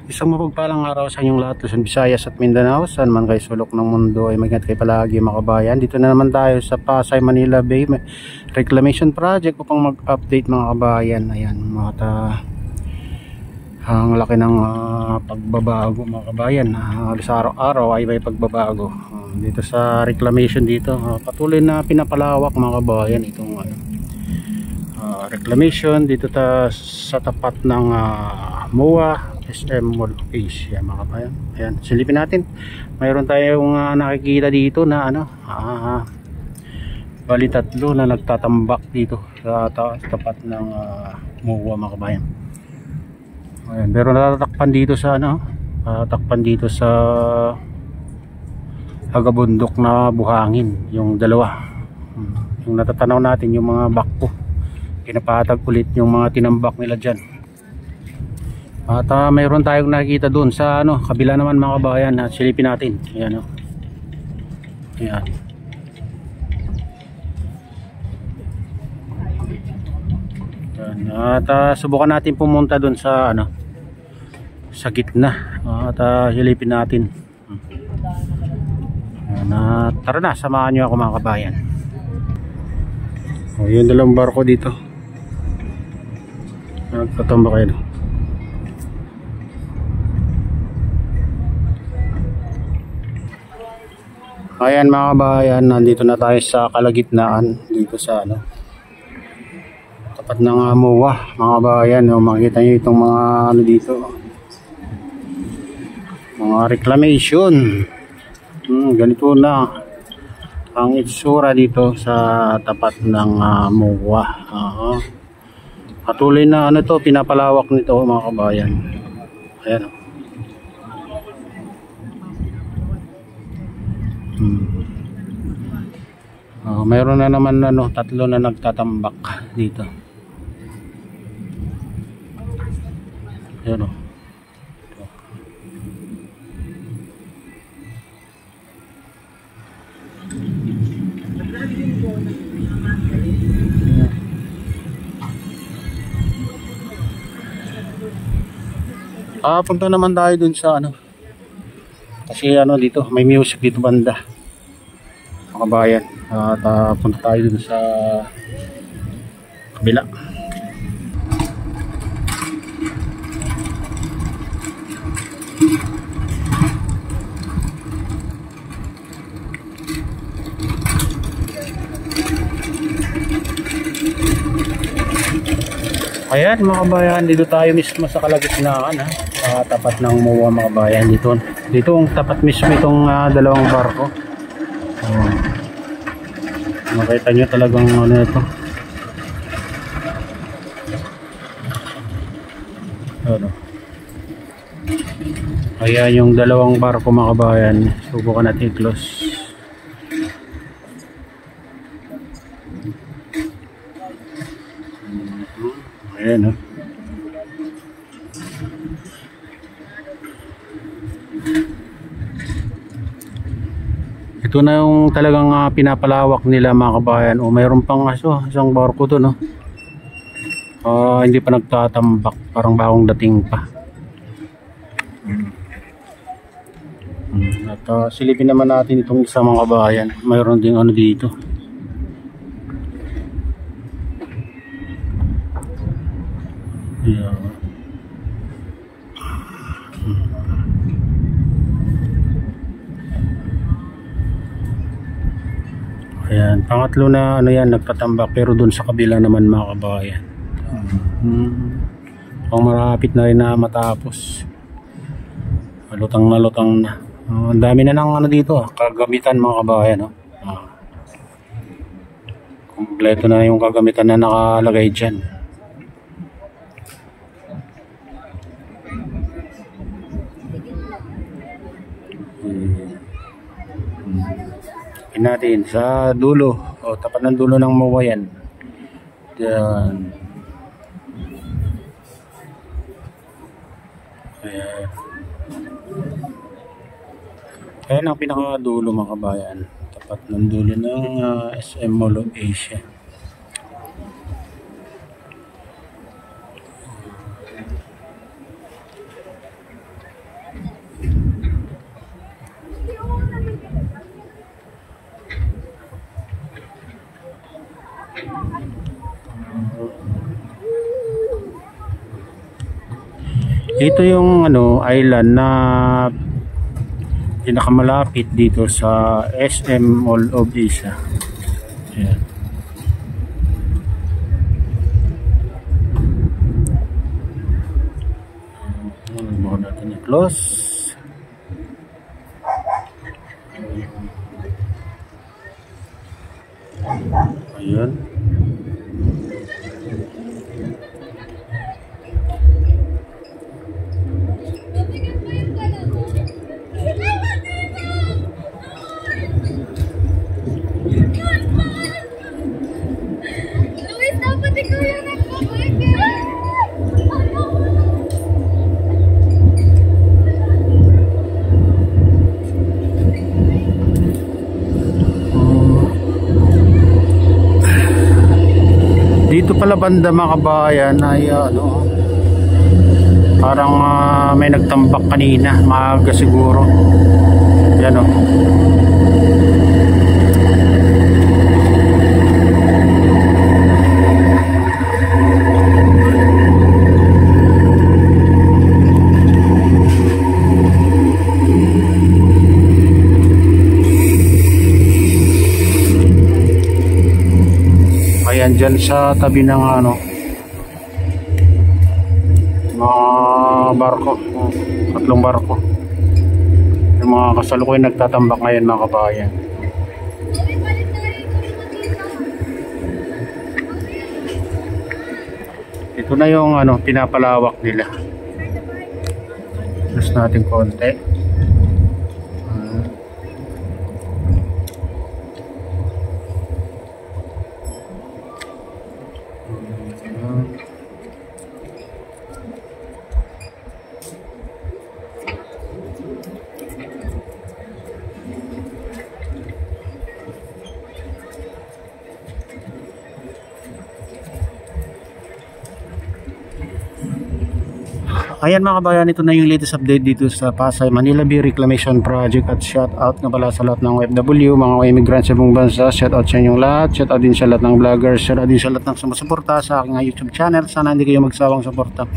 Isang mapagpalang araw sa inyong lahat, Luzon, Visayas at Mindanao. Saan man kayo sulok ng mundo ay mag-ingat kayo palagi mga kabayan. Dito na naman tayo sa Pasay, Manila Bay Reclamation Project upang mag-update mga kabayan. Ayan, ang laki ng pagbabago mga kabayan. Sa araw-araw ay may pagbabago. Dito sa reclamation dito, patuloy na pinapalawak mga kabayan itong reclamation dito sa tapat ng MOA SM Mall Asia mga kabayan. Ayan, silipin natin. Mayroon tayong nakikita dito na bali tatlo na nagtatambak dito sa tapat ng MOA mga kabayan. Ayan, pero natatakpan dito sa takpan dito sa agabundok na buhangin yung dalawa. Yung natatanaw natin yung mga bakpo, pinapatag ulit yung mga tinambak nila dyan. At mayroon tayong nakikita dun sa kabila naman mga kabayan na silipin natin. Ayan, ayan. At subukan natin pumunta dun sa sa gitna at silipin natin. Ayan, tara na, samahan nyo ako mga kabayan. Yung dalawang barko dito nagtatamba kayo. Ayan mga kabayan, nandito na tayo sa kalagitnaan dito sa tapat ng MOA mga kabayan. Makikita nyo itong mga dito, mga reclamation. Ganito na ang itsura dito sa tapat ng MOA. Patuloy na pinapalawak nito mga kabayan. Ayan. Mayroon na naman tatlo na nagtatambak dito. Ayan. Punta naman tayo dun sa kasi dito may music dito banda mga kabayan. At punta tayo dun sa kabila. Ayan mga kabayan, dito tayo mismo sa kalagitnaan tapat ng MOA mga kabayan. Dito ang tapat mismo itong dalawang barko. Makita nyo talagang ito. Ayan yung dalawang barko mga kabayan. Subukan natin i-close. Ayan ito na yung talagang pinapalawak nila mga kabayan. Mayroon pang isang barko doon hindi pa nagtatambak, parang bagong dating pa. At silipin naman natin itong isa mga kabayan. Mayroon ding dito. Yeah. Ayan, pangatlo na yan nagtatambak, pero dun sa kabila naman mga kabayan. Pang marapit na rin na matapos. Lutang na lutang na. Ang dami na ng dito kagamitan mga kabayan. Kompleto na yung kagamitan na nakalagay dyan. Natin sa dulo tapat ng dulo ng MOA yan. Yan. Ayan ang pinakadulo mga kabayan, tapat ng dulo ng SM Mall Asia. Ito yung island na pinakamalapit dito sa SM Mall of Asia. Ayan. Bukan natin i-close. Ayan. Luis, dapat ikaw yung nagpapagay. Dito pala banda mga kabayan ay parang may nagtambak kanina, maaga siguro. Yan Ayan, dyan sa tabi ng mga barko, 3 barko, yung mga kasalukuyan nagtatambak ngayon mga kabayan. Ito na yung pinapalawak nila. Plus natin konti. Ayan mga kabayan, ito na yung latest update dito sa Pasay Manila Bay Reclamation Project. At shout out na pala sa lahat ng OFW, mga immigrants sa buong bansa. Shout out sa inyong lahat. Shout out din sa lahat ng vloggers. Shout out din sa lahat ng sumusuporta sa aking YouTube channel. Sana hindi kayo magsawang suporta.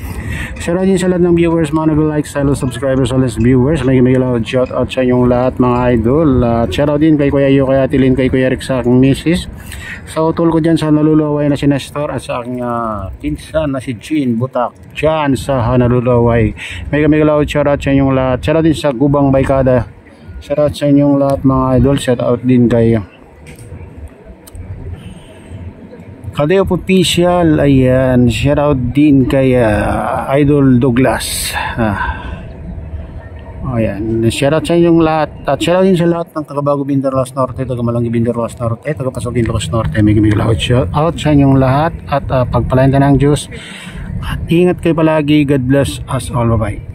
Shout out din sa lahat ng viewers, mga nag-like, fellow subscribers, always viewers. May loud shout out sa inyong lahat mga idol. Shout out din kay Kuya Yu, kay Atilin, kay Kuya Rick sa aking misis. Sa utol ko dyan sa nalulaway na si Nestor, at sa aking pinsan na si Jean Butak dyan sa nalulaway. May loud shout out sa inyong lahat. Shout out din sa Gubang Baykada. Shout out sa inyong lahat mga idol. Shout out din kay Kaleo Official. Ayan, shout out din kay Idol Douglas. Ayan, shout out sa inyong lahat. At shout out din sa lahat ng taga-Bago Binderlos Norte, taga-Malanggi Binderlos Norte, taga-Pasok Binderlos Norte. May loud shout out sa inyong lahat. At pagpalain ng Diyos. At ingat kayo palagi. God bless us all. Bye-bye.